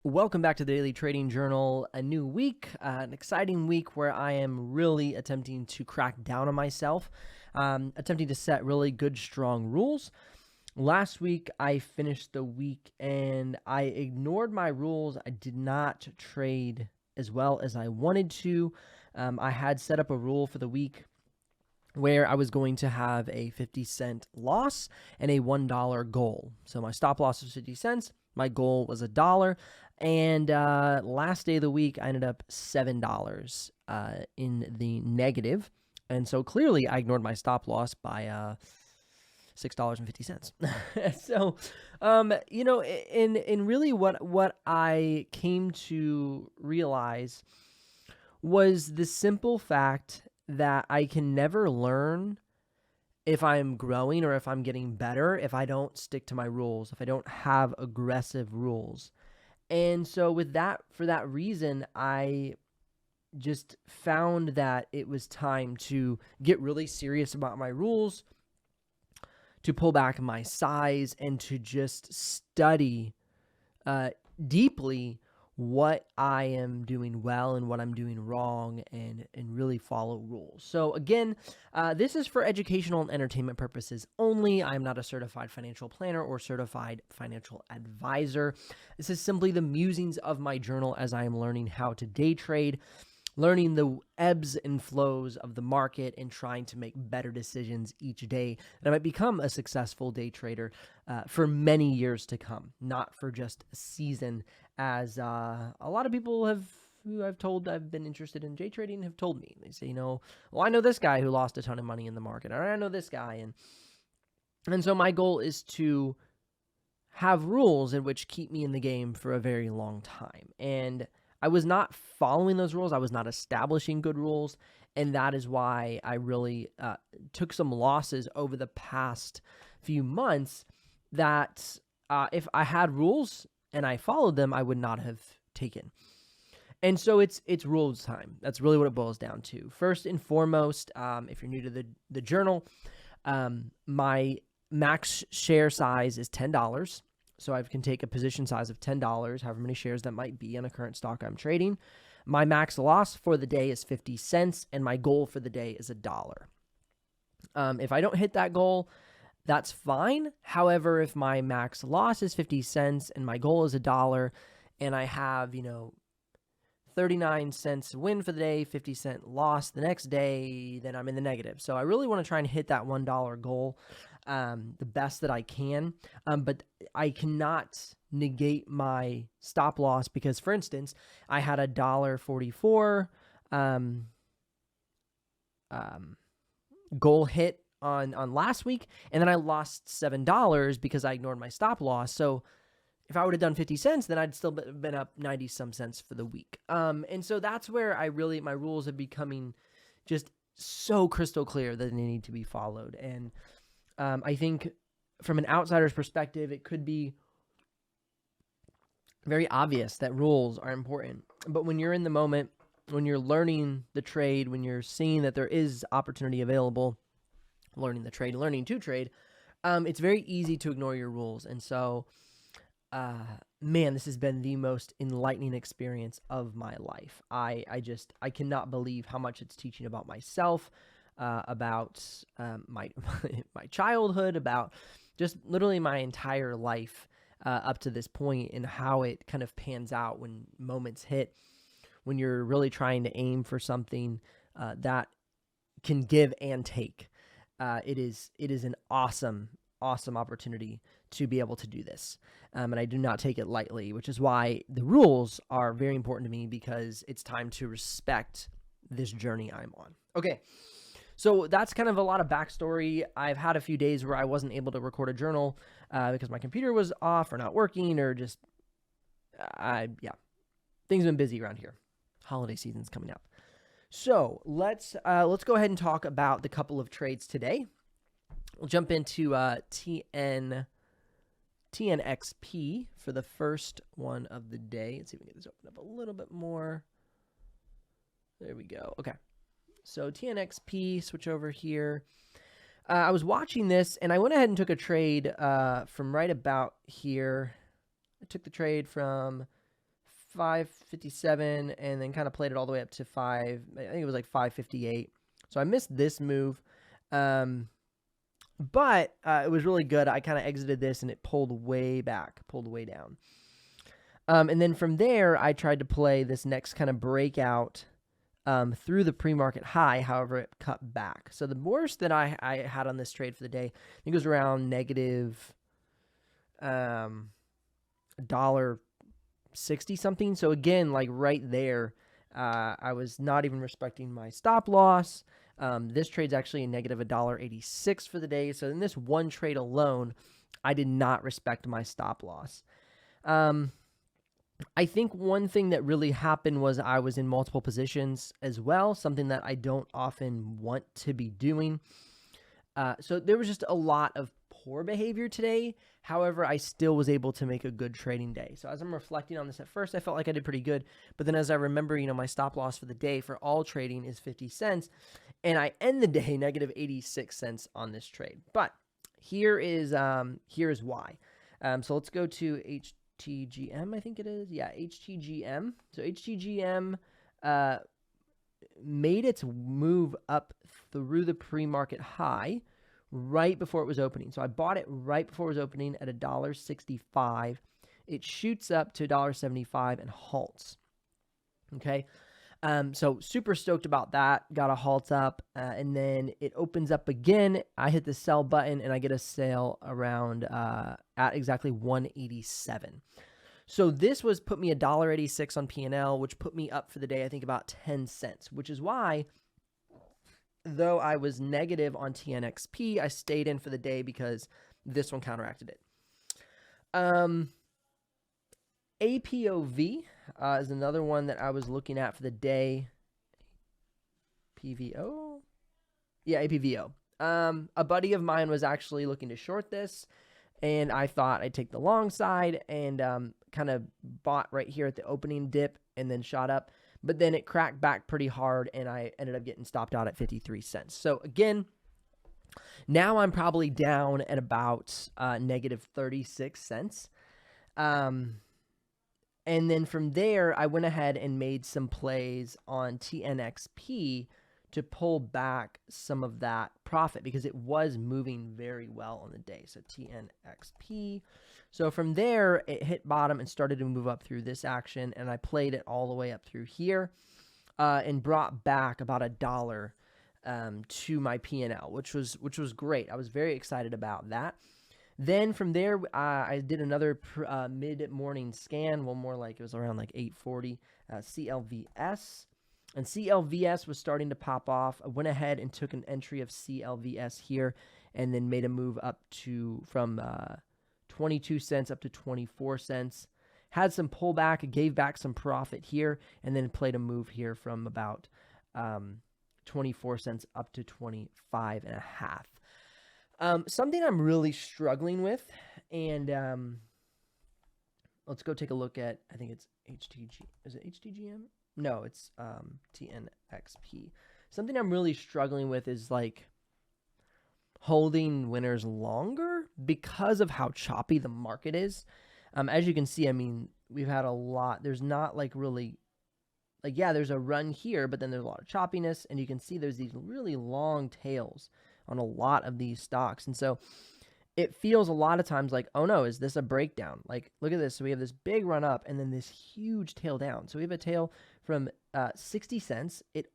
Welcome back to the Daily Trading Journal. A new week, an exciting week where I am really attempting to crack down on myself, attempting to set really good, strong rules. Last week, I finished the week and I ignored my rules. I did not trade as well as I wanted to. I had set up a rule for the week where I was going to have a 50-cent loss and a $1 goal. So my stop loss was 50 cents. My goal was $1. And last day of the week, I ended up $7 in the negative. And so clearly I ignored my stop loss by $6.50. So, in really what I came to realize was the simple fact that I can never learn if I'm growing or if I'm getting better if I don't stick to my rules, if I don't have aggressive rules. And so for that reason, I just found that it was time to get really serious about my rules, to pull back my size, and to just study deeply what I am doing well and what I'm doing wrong, and really follow rules. So again, this is for educational and entertainment purposes only. I'm not a certified financial planner or certified financial advisor. This is simply the musings of my journal as I am learning how to day trade, learning the ebbs and flows of the market, and trying to make better decisions each day that I might become a successful day trader for many years to come, not for just a season, as a lot of people who I've told I've been interested in day trading have told me. They say, well, I know this guy who lost a ton of money in the market, or I know this guy. And so my goal is to have rules in which keep me in the game for a very long time. And I was not following those rules. I was not establishing good rules. And that is why I really took some losses over the past few months that if I had rules and I followed them, I would not have taken. And so it's rules time. That's really what it boils down to. First and foremost, if you're new to the journal, my max share size is $10. So I can take a position size of $10, however many shares that might be on a current stock I'm trading. My max loss for the day is 50 cents, and my goal for the day is $1. If I don't hit that goal, that's fine. However, if my max loss is 50 cents and my goal is $1, and I have, 39 cents win for the day, 50-cent loss the next day, then I'm in the negative. So I really want to try and hit that $1 goal the best that I can. But I cannot negate my stop loss because, for instance, I had $1.44 goal hit on last week, and then I lost $7 because I ignored my stop loss. So if I would have done 50 cents, then I'd still been up 90 some cents for the week. And so that's where my rules are becoming just so crystal clear that they need to be followed. And I think from an outsider's perspective, it could be very obvious that rules are important. But when you're in the moment, when you're learning the trade, when you're seeing that there is opportunity available, learning the trade, learning to trade, it's very easy to ignore your rules. And so, man, this has been the most enlightening experience of my life. I cannot believe how much it's teaching about myself, about my my childhood, about just literally my entire life up to this point, and how it kind of pans out when moments hit, when you're really trying to aim for something that can give and take. It is an awesome opportunity to be able to do this. And I do not take it lightly, which is why the rules are very important to me, because it's time to respect this journey I'm on. Okay. So that's kind of a lot of backstory. I've had a few days where I wasn't able to record a journal because my computer was off or not working, or just, things have been busy around here. Holiday season's coming up. So let's go ahead and talk about the couple of trades today. We'll jump into TNXP for the first one of the day. Let's see if we can get this open up a little bit more. There we go. Okay. So TNXP, switch over here. I was watching this, and I went ahead and took a trade from right about here. I took the trade from 557 and then kind of played it all the way up to I think it was like 558. So I missed this move. But it was really good. I kind of exited this and it pulled way back, pulled way down. And then from there, I tried to play this next kind of breakout through the pre-market high. However, it cut back. So the worst that I had on this trade for the day, I think it was around negative $1.60 something. So again, like right there, I was not even respecting my stop loss. This trade's actually a negative $1.86 for the day. So in this one trade alone, I did not respect my stop loss. I think one thing that really happened was I was in multiple positions as well, something that I don't often want to be doing. So there was just a lot of poor behavior today. However, I still was able to make a good trading day. So as I'm reflecting on this at first, I felt like I did pretty good. But then as I remember, my stop loss for the day for all trading is 50 cents. And I end the day negative 86 cents on this trade. But here is why. So let's go to HTGM, I think it is. Yeah, HTGM. So HTGM made its move up through the pre-market high right before it was opening. So I bought it right before it was opening at $1.65. It shoots up to $1.75 and halts. Okay. So super stoked about that. Got a halt up, and then it opens up again. I hit the sell button and I get a sale around at exactly 187. So this was put me $1.86 on P&L, which put me up for the day, I think about 10 cents, which is why, though I was negative on TNXP, I stayed in for the day because this one counteracted it. APOV is another one that I was looking at for the day. PVO? Yeah, APVO. A buddy of mine was actually looking to short this, and I thought I'd take the long side and kind of bought right here at the opening dip and then shot up. But then it cracked back pretty hard, and I ended up getting stopped out at 53 cents. So again, now I'm probably down at about negative 36 cents. And then from there, I went ahead and made some plays on TNXP to pull back some of that profit because it was moving very well on the day. So TNXP. So from there, it hit bottom and started to move up through this action, and I played it all the way up through here and brought back about $1 to my P&L, which was great. I was very excited about that. Then from there, I did another mid-morning scan. Well, more like it was around like 8:40. CLVS. And CLVS was starting to pop off. I went ahead and took an entry of CLVS here and then made a move up to from 22 cents up to 24 cents. Had some pullback, gave back some profit here, and then played a move here from about 24 cents up to 25 and a half. Something I'm really struggling with, and let's go take a look at, I think it's HTG. Is it HTGM? No, it's TNXP. Something I'm really struggling with is like holding winners longer because of how choppy the market is. As you can see, I mean, we've had a lot. There's not like really, like, yeah, there's a run here, but then there's a lot of choppiness, and you can see there's these really long tails on a lot of these stocks. And so it feels a lot of times like, oh no, is this a breakdown? Like, look at this. So we have this big run up and then this huge tail down. So we have a tail from 60 cents. It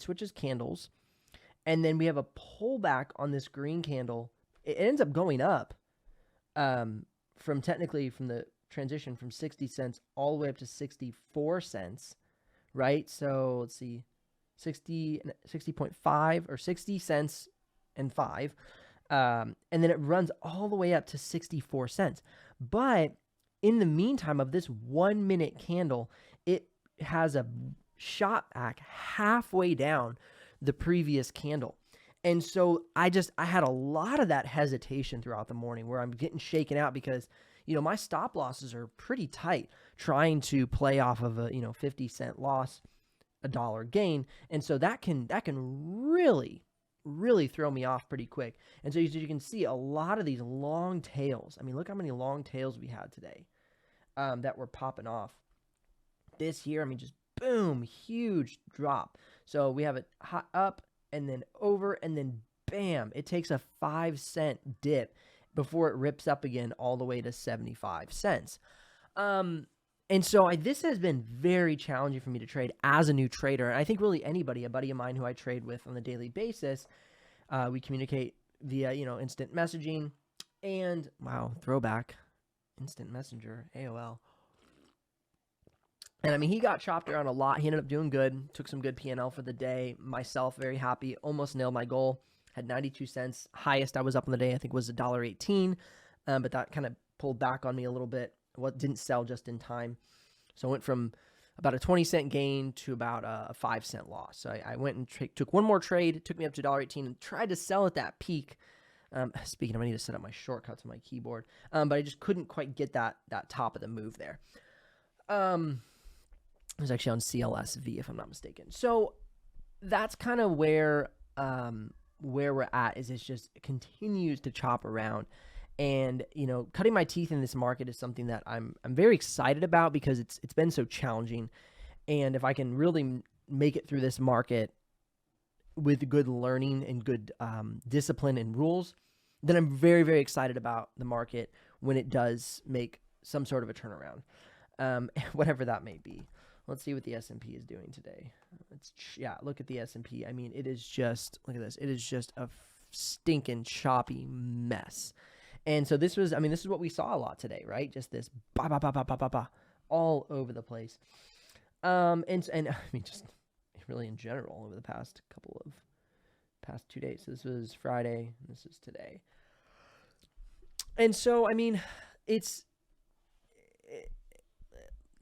switches candles. And then we have a pullback on this green candle. It ends up going up from the transition from 60 cents all the way up to 64 cents, right? So let's see. 60.5 or 60 cents and 5. And then it runs all the way up to 64 cents. But in the meantime of this 1 minute candle, it has a shot back halfway down the previous candle. And so I had a lot of that hesitation throughout the morning where I'm getting shaken out because, my stop losses are pretty tight trying to play off of a, 50 cent loss, $1 gain. And so that can really, really throw me off pretty quick. And so you can see a lot of these long tails. I mean, look how many long tails we had today that were popping off. this here, I mean, just boom, huge drop. So we have it up and then over and then bam, it takes a 5-cent dip before it rips up again all the way to 75 cents. And so this has been very challenging for me to trade as a new trader. And I think really anybody, a buddy of mine who I trade with on a daily basis, we communicate via, instant messaging and wow, throwback, instant messenger, AOL. And I mean, he got chopped around a lot. He ended up doing good, took some good P&L for the day. Myself, very happy, almost nailed my goal, had 92 cents. Highest I was up on the day, I think, was $1.18. But that kind of pulled back on me a little bit. What didn't sell just in time. So I went from about a 20-cent gain to about a 5-cent loss. So I went and took one more trade. It took me up to $1.18 and tried to sell at that peak. Speaking of, I need to set up my shortcuts on my keyboard. But I just couldn't quite get that top of the move there. It was actually on CLSV, if I'm not mistaken. So that's kind of where we're at. Is it continues to chop around. And, cutting my teeth in this market is something that I'm very excited about because it's been so challenging. And if I can really make it through this market with good learning and good discipline and rules, then I'm very, very excited about the market when it does make some sort of a turnaround, whatever that may be. Let's see what the S&P is doing today. Look at the S&P. I mean, it is just, look at this. It is just a stinking choppy mess. And so this is what we saw a lot today, right? Just this all over the place. And I mean, just really in general over the past 2 days. So this was Friday, and this is today. And so, I mean, it's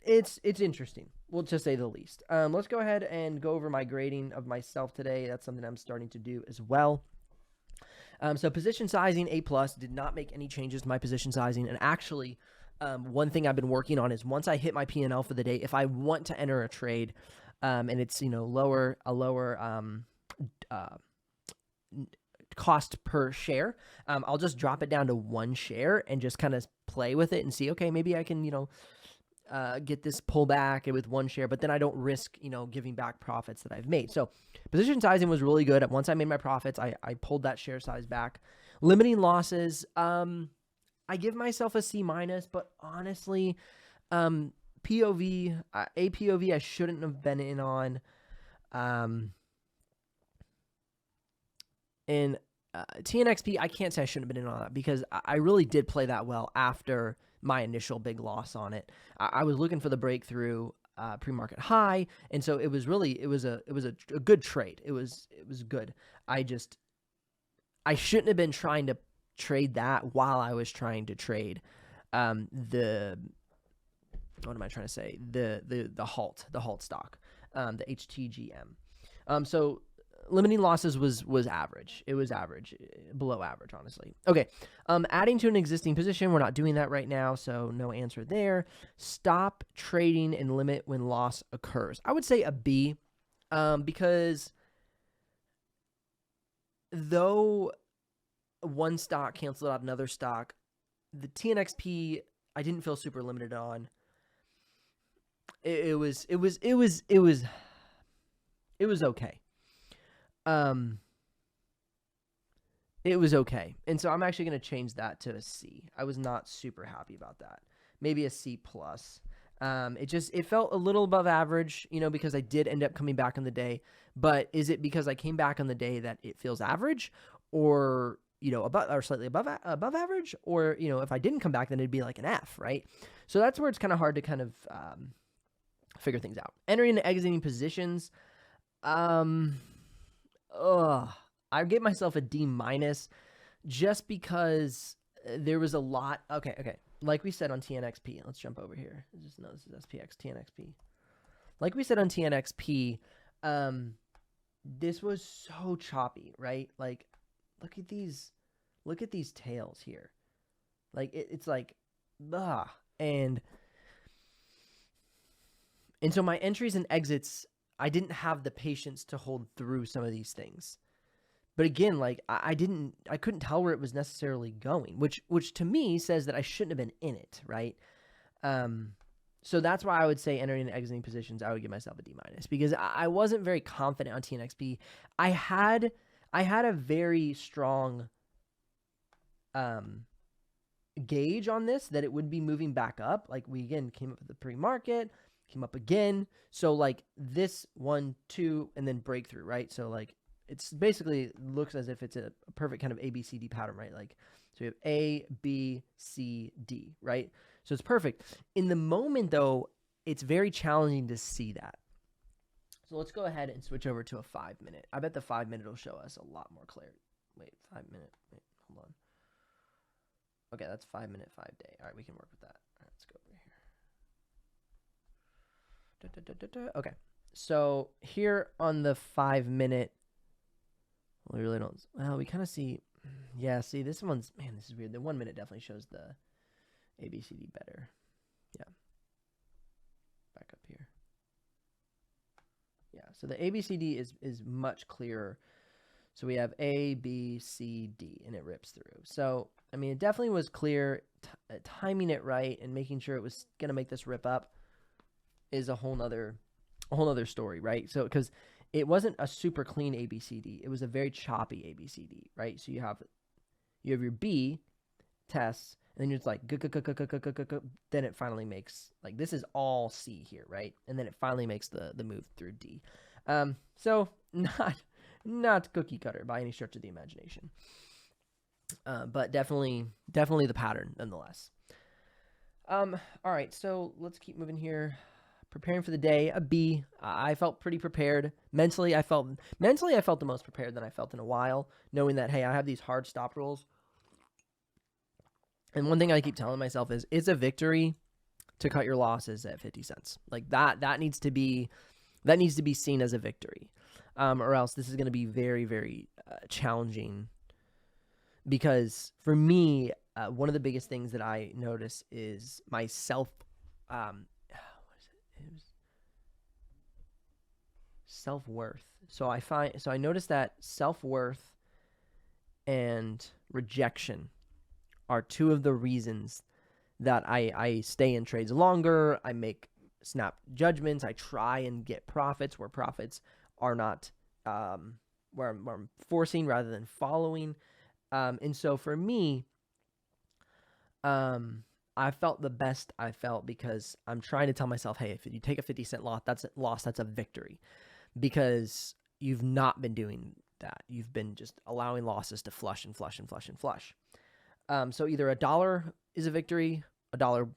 interesting, well, to say the least. Let's go ahead and go over my grading of myself today. That's something I'm starting to do as well. So position sizing, A+, did not make any changes to my position sizing. And actually, one thing I've been working on is once I hit my P&L for the day, if I want to enter a trade, and it's, a lower cost per share, I'll just drop it down to 1 share and just kind of play with it and see, okay, maybe I can, get this pullback with 1 share, but then I don't risk, giving back profits that I've made. So position sizing was really good. Once I made my profits, I pulled that share size back. Limiting losses, I give myself a C-, but honestly, POV, APOV, I shouldn't have been in on. And TNXP, I can't say I shouldn't have been in on that because I really did play that well after my initial big loss on it. I was looking for the breakthrough pre-market high, and so it was a good trade. It was good. I shouldn't have been trying to trade that while I was trying to trade what am I trying to say? The halt stock, the HTGM. So limiting losses was average. It was average, below average, honestly. Okay, adding to an existing position. We're not doing that right now, so no answer there. Stop trading and limit when loss occurs. I would say a B, because though one stock canceled out another stock, the TNXP I didn't feel super limited on. It was okay. It was okay. And so I'm actually going to change that to a C. I was not super happy about that. Maybe a C+. It felt a little above average, because I did end up coming back on the day. But is it because I came back on the day that it feels average, or, above or slightly above average? Or, if I didn't come back, then it'd be like an F, right? So that's where it's kind of hard to kind of figure things out. Entering and exiting positions. I gave myself a D- just because there was a lot. Okay. Like we said on TNXP, let's jump over here. Just know this is SPX TNXP. Like we said on TNXP, this was so choppy, right? Like, look at these tails here. Like it's like, and so my entries and exits, I didn't have the patience to hold through some of these things. But again, like I couldn't tell where it was necessarily going, which to me says that I shouldn't have been in it, right? So that's why I would say entering and exiting positions, I would give myself a D minus, because I wasn't very confident on TNXP. I had a very strong gauge on this that it would be moving back up. Like, we again came up with the pre-market, came up again. So like this 1, 2, and then breakthrough, right? So like it's basically looks as if it's a perfect kind of ABCD pattern, right? Like, so we have A, B, C, D, right? So it's perfect. In the moment, though, it's very challenging to see that. So let's go ahead and switch over to a 5-minute. I bet the 5-minute will show us a lot more clarity. Wait, 5-minute. Wait, hold on. Okay, that's 5-minute, 5-day. All right, we can work with that. All right, let's go over here. Okay, so here on the 5-minute, we really don't. Well, we kind of see. Yeah, see, this one's, man, this is weird. The 1 minute definitely shows the ABCD better. Yeah. Back up here. Yeah, so the ABCD is much clearer. So we have A, B, C, D, and it rips through. So, I mean, it definitely was clear. Timing it right and making sure it was going to make this rip up is a whole nother story, right? So, because it wasn't a super clean ABCD. It was a very choppy ABCD, right? So you have your B tests, and then you're just like, then it finally makes, like, this is all C here, right? And then it finally makes the move through D. So not cookie cutter by any stretch of the imagination. But definitely the pattern nonetheless. All right, so let's keep moving here. Preparing for the day, a B. I felt pretty prepared. Mentally, I felt the most prepared than I felt in a while, knowing that, hey, I have these hard stop rules. And one thing I keep telling myself is, it's a victory to cut your losses at 50 cents. Like that needs to be seen as a victory. Or else this is going to be very, very challenging. Because for me, one of the biggest things that I notice is my self-worth. So I noticed that self-worth and rejection are two of the reasons that I stay in trades longer. I make snap judgments. I try and get profits where profits are not, where I'm forcing rather than following. And so for me, I felt the best I felt because I'm trying to tell myself, hey, if you take a 50-cent loss, that's a victory, because you've not been doing that. You've been just allowing losses to flush and flush and flush and flush. So either $1 is a victory, $1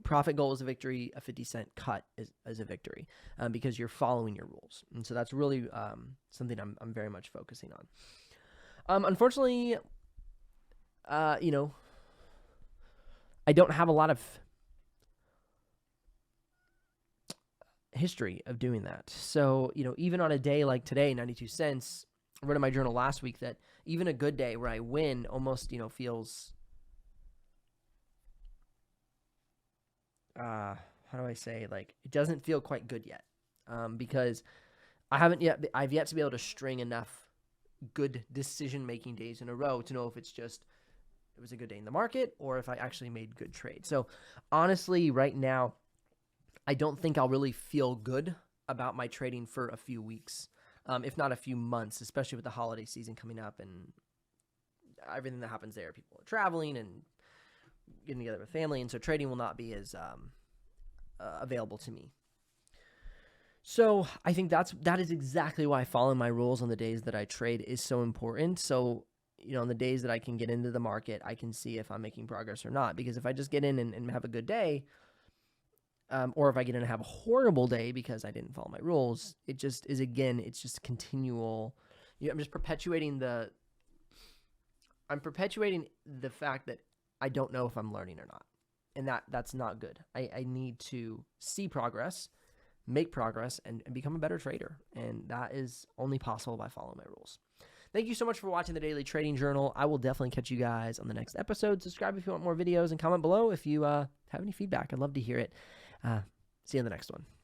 profit goal is a victory, a 50-cent cut is a victory, because you're following your rules. And so that's really something I'm very much focusing on. Unfortunately, I don't have a lot of history of doing that. So, even on a day like today, 92 cents, I wrote in my journal last week that even a good day where I win almost, feels, how do I say, like, it doesn't feel quite good yet, because I've yet to be able to string enough good decision-making days in a row to know if it was a good day in the market or if I actually made good trades. So honestly, right now, I don't think I'll really feel good about my trading for a few weeks, if not a few months, especially with the holiday season coming up and everything that happens there. People are traveling and getting together with family, and so trading will not be as available to me. So I think that is exactly why following my rules on the days that I trade is so important. So, on the days that I can get into the market, I can see if I'm making progress or not. Because if I just get in and have a good day, or if I get in and have a horrible day because I didn't follow my rules, it just is, again, it's just continual. I'm just perpetuating the fact that I don't know if I'm learning or not. And that's not good. I need to see progress, make progress, and become a better trader. And that is only possible by following my rules. Thank you so much for watching the Daily Trading Journal. I will definitely catch you guys on the next episode. Subscribe if you want more videos, and comment below if you have any feedback. I'd love to hear it. See you in the next one.